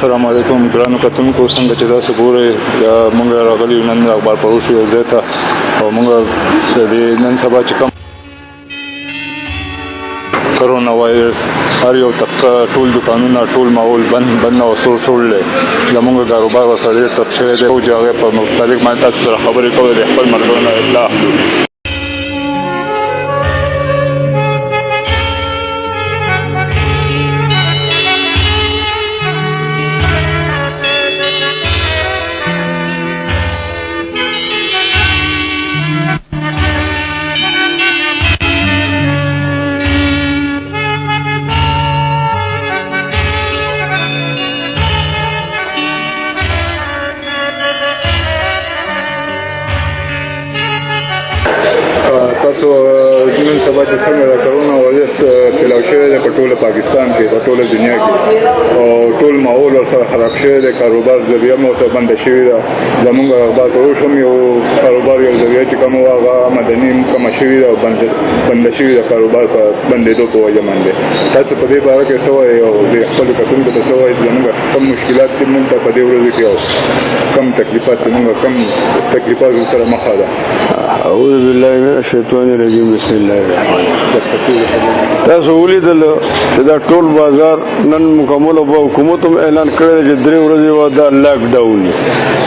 السلام علیکم ګرانو کتونکو، څنګه چې تاسو ګورئ موږ راغلي نن اخبار پروش یو ځای ته او موږ د نن سبا چې کوم کرونا وایرس هر یو طبقه ټول دکانونه ټول ماحول بند او سوړ دی. زموږ کاروبار ورسره ډېر تپ شوی دی او چې هغې په مختلف باندې تاسو سره خبرې کوو د خپل ملګرو نه اطلاع اخلو. تاسو نن سبا چې څنګه د کرونا وایرس پلاو شوی دی په ټوله پاکستان کې په ټوله دنیا کې او ټول ماحول ورسره خراب شوی دی. کاروبار ذریعه مو ورسره بنده شوې ده. زموږ اخبار فروش هم یو کاروبار یو ذریعه چې کوم هغه مدني کمه شوې ده او بنده شوې ده. کاروبار په بندېدو په وجه باندې تاسو په دې باره کې څه وایئ او د خپلو کتونکو ته څه وایئ؟ زموږ کم مشکلات چې موږ ته په دې ورځو کې او کم تکلیفات چې موږ کم تکلیفات سره مخ ده. اعوذ بالله من الشیطان الرجیم. بسم الله الرحمن الرحیم. تاسو ولیدل چې دا ټول بازار نن مکمل او حکومت هم اعلان کړی چې 3 ورځې ودا لاک ډاون دی.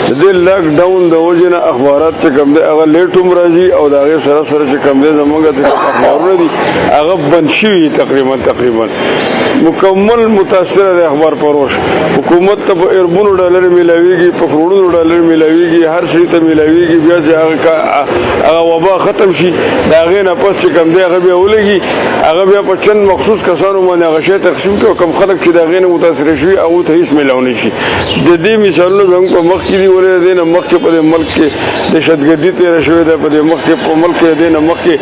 د دې لاک ډاون د وجې نه اخبارات چې کوم دی هغه لیټ هم راځي او د هغې سره سره چې کوم دی زموږ چې اخبارونه دي هغه بند شوي تقریبا مکمل متاثره دی اخبار فروش. حکومت ته په اربونو ډالر میلاویږي، په کروڑونو ډالر میلاویږي، هر شي ته میلاویږي. بیا چې هغه وبا ختم شي د هغې نه پس چې کوم دی هغه بیا ولګي، هغه بیا په چند مخصوص کسانو باندې هغه شی تقسیم کړي او کوم خلک چې د هغې نه متاثره شوي هغو ته هېڅ میلاو نه شي. د دې مثالونه زموږ په مخ کې دي. ولې د دې نه مخکې په دې ملک کې دهشتګردي تېره شوې ده. په دې مخکې په ملک کې د دې نه مخکې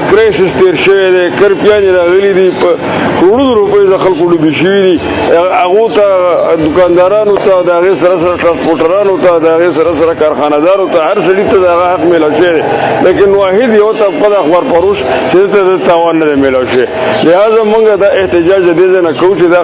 کرایسس تېر شوی دی، کرپیانې راغلي دي، په کروڑونو روپۍ د خلکو ډوبې شوي دي. هغو ته دکاندارانو ته د هغې سره سره ټرانسپورټرانو ته د هغې سره سره کارخانهدارو ته هر سړي ته د هغه حق میلاو شوی دی. لیکن واحد یو طبقه د اخبار فروش چې ته د تاوان نه دی میلاو شوی. لہذا موږ دا احتجاج د دې ځای نه کوو چې دا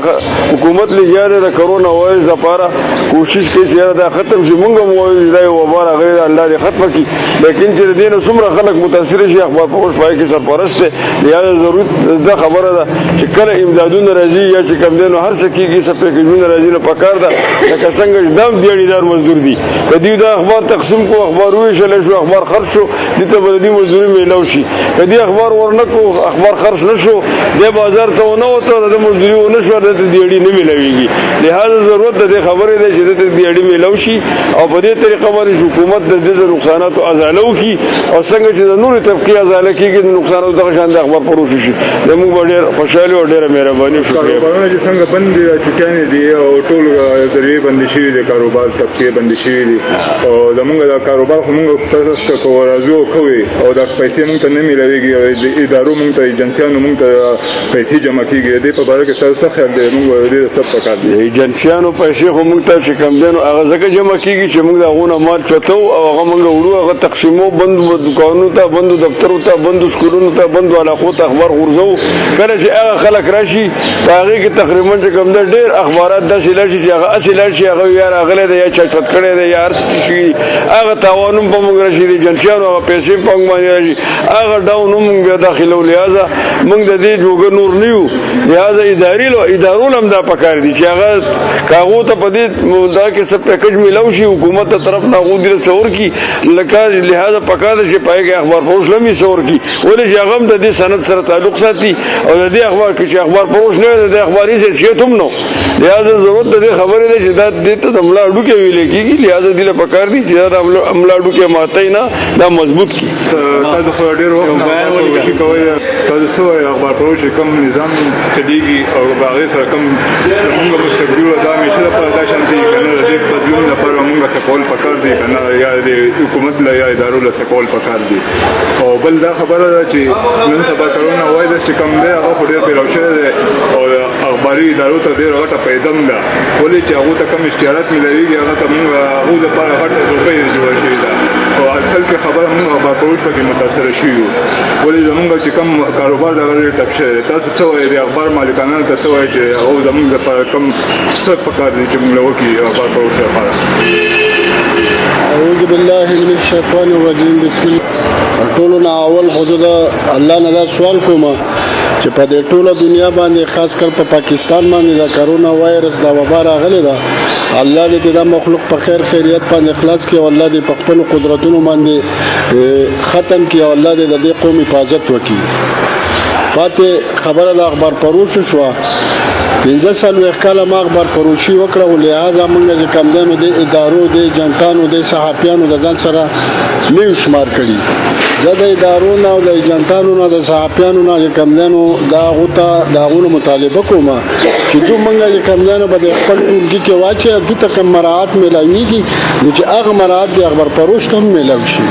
حکومت لګیا دی د کرونا وایرس دپاره کوشش کوي چې یاره دا ختم شي. موږ هم وایو چې دا یو وبا راغلی ده، الله دې ختمه کړي. لیکن چې د دې نه څومره خلک متاثره شي اخبار فروش پای کې سرپرست دی. لہذا ضرورت دا خبره ده چې کله امدادونه راځي یا چې کوم دی نو هر څه کېږي څه پیکیجونه راځي نو پکار ده لکه څنګه چې دا هم دیاړیدار مزدور دي. که دوی دا اخبار تقسیم کړو، اخبار وویشلی شو، اخبار خرڅ شو، دې ته به د دې مزدوري میلاو شي. که دې اخبار ورنه کړو، اخبار خرڅ نه شو، دې بازار ته ونه وته، د مزدوري ونه شوه، دې ته دیاړي نه میلاویږي. لہذا ضرورت د دې خبرې دی چې دې ته دیاړي میلاو شي او په دې طریقه باندې حکومت د دې نقصاناتو ازاله وکړي او څنګه چې د نورې طبقې ازاله کېږي د نقصاناتو دغه شان د اخبار فروش شي. زموږ به ډېر خوشحالي او ډېره مهرباني وشي. کاروبارونه چې څنګه بند دي، چټیانې دي او ټول ذریعې بندې شوي دي، کاروبار طبقې بندې شوي دي او زموږ دا کاروبار خو موږ تاسو ته راځو کوي او دا پیسې موږ ته نه میلاویږي او د ادارو موږ ته ایجنسیانو موږ ته پیسې جمع کېږي. دې په باره کې ستاسو څه خیال دی؟ موږ دې څه پکار دي؟ ایجنسیانو پیسې خو موږ ته چې کوم دی نو هغه ځکه جمع کېږي چې موږ د هغو نه مال چتو او هغه موږ وړو، هغه تقسیمو، بندو دکانونو ته، بندو دفترو ته، بندو سکولونو ته، بندو علاقو ته اخبار غورځو. کله چې هغه خلک راشي په هغې کې تقریبا چې کوم دی ډېر اخبارات داسې لاړ شي چې هغه هسې لاړ شي هغه یا راغلی دی یا چا چت کړی دی یا هر څه چې شوي دي هغه تاوان هم په موږ راشي. د ایجنسیانو هغه پیسې هم په موږ باندې راشي، هغه ډاون هم موږ بیا داخلو. لہذا موږ د دې جوګه نور نه یو. لہذا ادارو هم دا پکار دي چې هغه هغو ته په دې دا کې څه پیکج میلاو شي حکومت ته طرف نه هغو دې څه ورکړي. لہذا پکار ده چې پای کې اخبار فروش له مې څه ورکړي، ولې چې هغه هم د دې سند سره تعلق ساتي او د دې اخبار کې چې اخبار فروش نه وي د اخباري حیثیت هم نه. لہذا ضرورت د دې خبرې ده چې دا دې ته د ملا هډوکې ویلې کېږي. لہذا دې له پکار دي چې دا د ملا هډوکې ماتوي نه، دا مضبوط کړي. تاسو خو ډېر وخت کوشش کوئ، تاسو څه وایئ اخبار فروش کوم نظام چلېږي او په هغې سره کوم زموږ مستقبل دا همیشه لپاره دا شانتي که نه د دې بدلون لپاره موږ څه کول پکار دي که نه یا د حکومت له یا ادارو له څه کول پکار دي. او بل دا خبره ده چې نن سبا کرونا وایرس چې کوم دی هغه خو ډېر پیلاو شوی دی او اخباري ادارو ته ډېره غټه پیدا هم ده، ولې چې هغو ته کوم اشتهارات میلاویږي هغه ته موږ هغو لپاره غټه روپۍ جوړه شوې ده او اصل کې خبره موږ اخبار فروش پروش پکې متاثر شوي وو. ولې زمونږ چې کوم کاروبار دغه ډېر ټپ شوی دی. تاسو څه وایئ د اخبار مالکانو ته څه وایئ چې هغوی زمونږ لپاره کوم څه پکار دي چې موږ له وکړي اخبار فروش لپاره؟ اعوذ بالله من الشیطان الرجیم. بسم الله. ټولو نه اول خو زه د الله نه دا سوال کوم چې په دې ټوله دنیا باندې خاص کر په پاکستان باندې دا کرونا وایرس دا وبا راغلی ده. الله دې دا مخلوق په خیر خیریت باندې اخلاص کړي او الله دې په خپل قدرتونو باندې ختم کړي او الله دې د دې قوم حفاظت وکړي. پاتې خبره د اخبار فروش شو 15 کاله ما اخبار فروشي وکړه او لہذا موږ د کمدانو د ادارو د جنټانو د صحافیانو د ځان سره نیو شمار کړي. زه د ادارو نه او د جنټانو نه د صحافیانو نه کمدانو دا غوته دا غو مطالبه کوم چې دوی موږ د کمدانو په خپل ټولګي کې واچي او دوی ته کوم مراعات ملایويږي چې هغه مراعات د اخبار فروش ته ملایوي شي.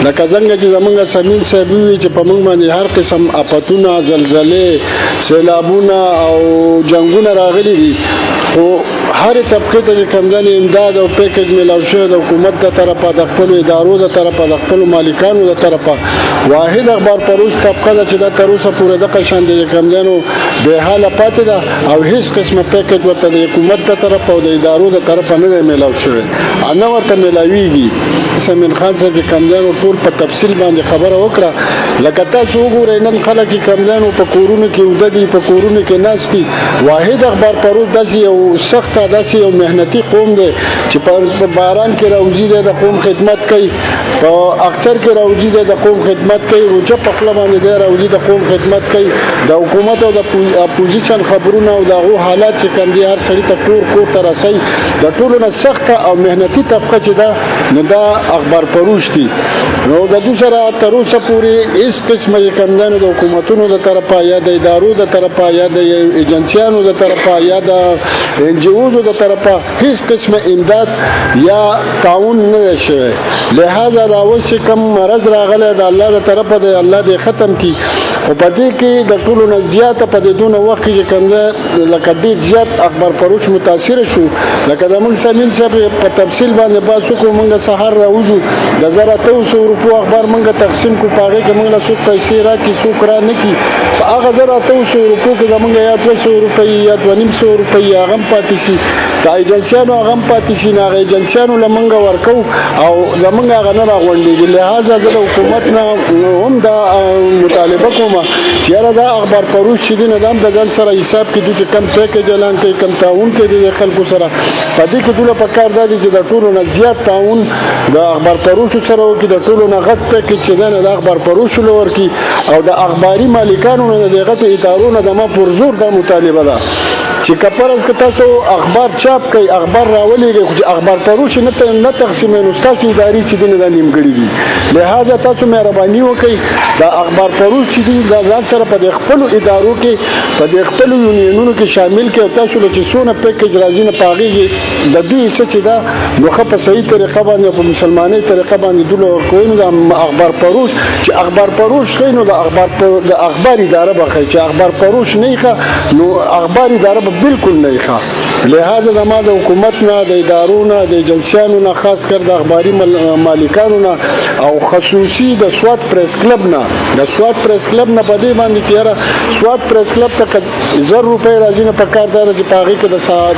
لکه څنګه چې زمونږ سمین صاحب وی چې په موږ باندې هر قسم اپاتونه زلزلې سیلابونه او جنگونه راغلي دي خو هر طبقه ته کمدان امداد او پیکج ملاو شوی د حکومت د طرفه د خپل ادارو د طرفه د خپل مالکانو د طرفه واحد اخبار فروش طبقه چې د تر اوسه پورې د قشان د کمدانو به حاله پاتې ده او هیڅ قسمه پیکج ورته د حکومت د طرفه او د ادارو د طرفه نه ملاو شوی انا ورته ملاويږي. سمین خان صاحب کمدانو ټول په تفصیل باندې خبره وکړه. لکه تاسو وګورئ نن خلک کمدانو په کورونو کې ودی په کورونو کې ناشتي. واحد اخبار فروش داسې یو سخت داسې یو مهنتي قوم دی چې په باران کې راوځي د قوم خدمت کوي، په اختر کې راوځي د قوم خدمت کوي، روجه په خپل باندې دی راوځي د قوم خدمت کوي. د حکومت او د اپوزیشن خبرونه او دغه حالات چې کوم دي هر سړي ته کور ته رسي. د ټولو نه سخت او مهنتي طبقه چې دا نو دا اخبار فروش دي. نو د دوسرا تر اوسه پورې هیڅ قسمه کمدانو د حکومتونو د طرفه یا د ادارو د طرفه یا د ایجنسیانو د طرفه یا د انجیوزو د طرفه هیڅ قسمه امداد یا تعاون نه شوی. لہذا دا اوس کم مرض راغلی د الله د طرفه د الله د ختم کی او په دې کې د ټولو نه زیاته په دې دونه وخت کې کوم لکه ډیر زیات اخبار فروش متاثر شو. لکه د موږ سمین صاحب په تفصیل باندې باسو کو موږ سحر راوځو د 1300 روپو اخبار موږ تقسیم کو پاغه کې موږ له څو پیسې راکې څو کرا نه کی په هغه 1300 روپو کې موږ یا 200 روپۍ یا 250 روپۍ هغه پاتې شي د ایجنسیانو هغه پاتې شي نه ایجنسیانو لمنګ ورکو او زمونږ هغه نه راغونډي. لہذا د حکومت نه هم دا مطالبه کوم چې دا اخبار فروش دي نه د ځان سره حساب کې دوی کم پیکج اعلان کوي کم تعاون کوي د خلکو سره په دې کې دوی په کار دي چې د ټولو نه زیات تعاون د اخبار فروش سره وکړي د ټولو نه غټ پیکج چې د اخبار فروش لور کی او د اخباري مالکانو نه دغه ادارو نه د ما پر زور د مطالبه ده چې کپرز که تاسو اخبار چاپ کوي اخبار راولېږي خو چې اخبار فروش نه تقسیموي نو تاسو اداري چې دنه د نیمګړي دي. لہذا تاسو مهرباني وکړئ د اخبار فروش چې دي د ځان سره په خپل ادارو کې په خپل یونینونو کې شامل کړئ او تاسو له چې څونه پیکج راځي نه پاغيږي د دوی څه چې دا نو په صحیح طریقه باندې په مسلمانۍ طریقه باندې دوی کوي نو د اخبار فروش چې اخبار فروش کوي نو د اخبار اداره بخښي چې اخبار فروش نه نو اخبار اداره بالکل نه ښه. لہذا د ما د حکومت نه د ادارو نه د ایجنسیانو نه خاص کر د اخباري مالکانو نه او خصوصي د سواد پریس کلب نه په دې باندې چې سواد پریس کلب ته 1000 روپۍ راځي نه په کار دار چې پاغي کې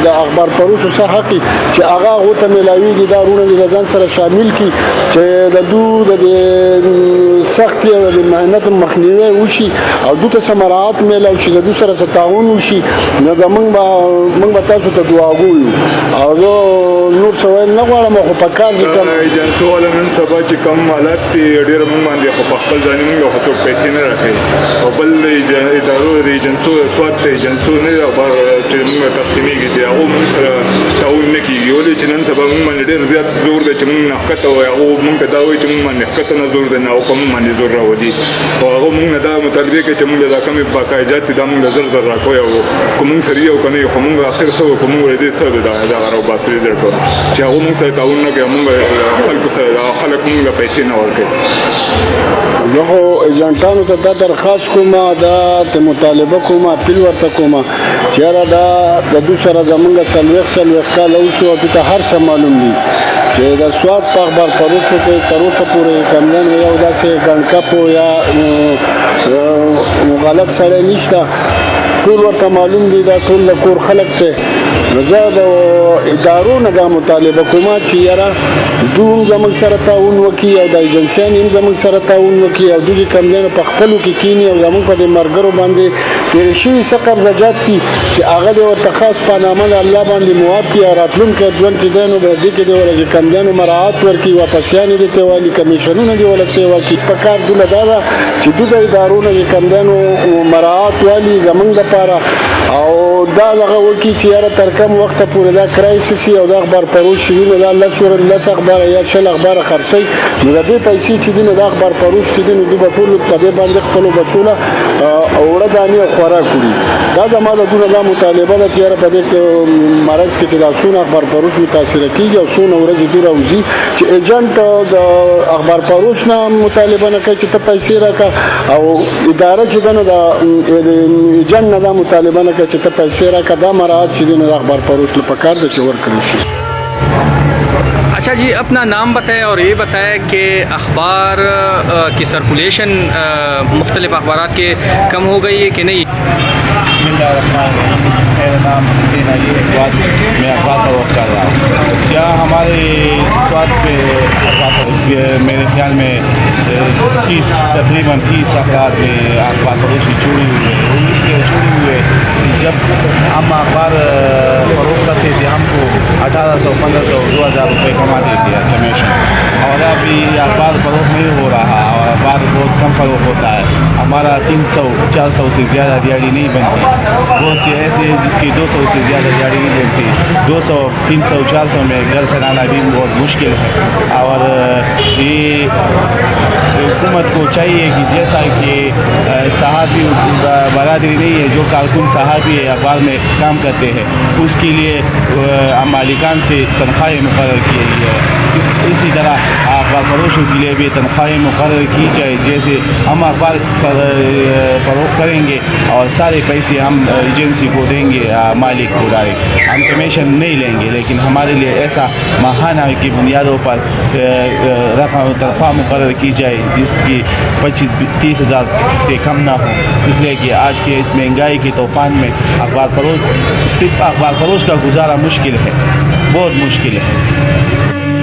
د اخبار فروش څخه حقي چې هغه غوته ملاويږي دارونه د ځان سره شامل کی چې د دوی د سختي او د مهنت مخنیوي وشي او دوی ته سمرات ملاوي شي د دوی سره تعاون وشي. نو موږ به تاسو ته دعا کوو او زه نور څه وایم نه غواړم خو په کار چې کوم ایجنسو والا نن سبا چې کوم حالات دي ډېر موږ باندې خو په خپل ځانې موږ خو څوک پیسې نه راکوي او بل ادارو د ایجنسو سواد ته ایجنسو نه اخبار چې موږ تقسیمېږي چې هغه موږ سره تعاون نه کېږي ولې چې نن سبا موږ باندې ډېر زیات زور دی چې موږ نه ښکته وایي هغه موږ ته دا وایي چې موږ باندې ښکته نه زور دی نه او په موږ باندې زور راوځي او هغه موږ نه دا مطالبه کوي چې موږ دا کمې باقاعدات دا موږ زر راکوي او که موږ سره یو کنه خو موږ اخر څه کوم ورې دې څه دا غراو باسي درته چې هغه موږ سره تعاون نه کوي موږ خلکو سره خلک موږ له پیسې نه ورکوي. زه خو ایجنټانو ته دا درخواست کوم، دا ته مطالبه کوم، اپیل ورته کوم چې یاره دا د دوی سره زمونږ څلوېښت کاله وشو او دوی ته هر څه معلوم دي چې د سواد په اخبار فروشو کې تر اوسه پورې کمدن یو داسې ګڼکپ یا غلط سړی نشته. ټول ورته معلوم دي، دا ټول د کور خلک ته. نو زه د ادارو نه دا مطالبه کوم چې یاره دوی هم زموږ سره تعاون وکړي او د ایجنسیانې هم زموږ سره تعاون وکړي او دوی چې کمدنو په خپلو کې کیني او زموږ په دې ملګرو باندې تېرې شوي څه قرضجات دي چې هغه دې ورته خاص په نامه د الله باندې مواب کړي او راتلونکی ژوند چې دی نو به دې کې دې وله چې کمدنو مراعات ورکړي، واپسیانې دې ته والي، کمیشنونه دې وله څه وکړي. په کار دوله دا ده چې دوی د ادارو نه چې کمدنو مراعات والي زموږ دپاره او دا دغه وکړي چې یاره تر کم وخته پورې دا کرایسس او دا اخبار فروش وي نو دا 10 اخبار یا 6 اخبار خرڅوي نو د دې پیسې چې دي نو دا اخبار فروش چې دي نو دوی به ټول په دې باندې خپلو بچو له اوړه دانې او خوراک وړي. دا زما د دوی دا مطالبه ده چې یاره په دې مرض کې چې دا څونه اخبار فروش متاثره کېږي او څونه ورځې دوی راوځي چې ایجنټ د اخبار فروش نه مطالبه نه کوي چې ته پیسې راکړه او اداره چې ده نو د ایجنټ نه دا مطالبه نه کوي چې ته پیسې راکړه. دا مراعات چې دي نو د اخبار فروش له پکار ده چې ورکړل شي. اچھا جی، اپنا نام بتائیں اور یہ بتائیں کہ اخبار کی سرکولیشن مختلف اخبارات کے کم ہو گئی ہے کہ نہیں؟ بسم اللہ الرحمن الرحیم. میرا نام حسین علی اقبال، میں اخبار فروخت کر رہا ہوں. کیا ہمارے سواد پہ میرے خیال میں تقریباً 30 افراد میں اخبار فروشی چوری ہوئی ہے. اور اس لیے چوری ہوئے جب ہم اخبار فروخت کرتے تھے ہم کو 1800 1500 2000 روپے کماتے تھے کمیشن، اور ابھی اخبار فروخت نہیں ہو رہا اور اخبار بہت کم فروخت ہوتا ہے. ہمارا 300 400 سے زیادہ دیہڑی نہیں بنتی. بہت سے ایسے ہیں جس کی 200 سے زیادہ دیہڑی نہیں بنتی. 200 300 400 میں گھر چلانا بھی بہت مشکل ہے. اور یہ حکومت کو چاہیے کہ جیسا کہ صحافی برادری نہیں ہے، جو کارکن صحافی ہے اخبار میں کام کرتے ہیں اس کے لیے مالکان سے تنخواہیں مقرر کی گئی ہے. اسی طرح اخبار فروشوں کے لیے بھی تنخواہیں مقرر کی جائے. جیسے ہم اخبار فروخت کریں گے اور سارے پیسے ہم ایجنسی کو دیں گے، مالک کو ڈائریکٹ، ہم کمیشن نہیں لیں گے. لیکن ہمارے لیے ایسا ماہانہ کی بنیادوں پر رقم تنخواہ مقرر کی جائے جس کی 25-30 ہزار سے کم نہ ہو. اس لیے کہ آج کے اس مہنگائی کے طوفان میں صرف اخبار فروش کا گزارا مشکل ہے، بہت مشکل ہے.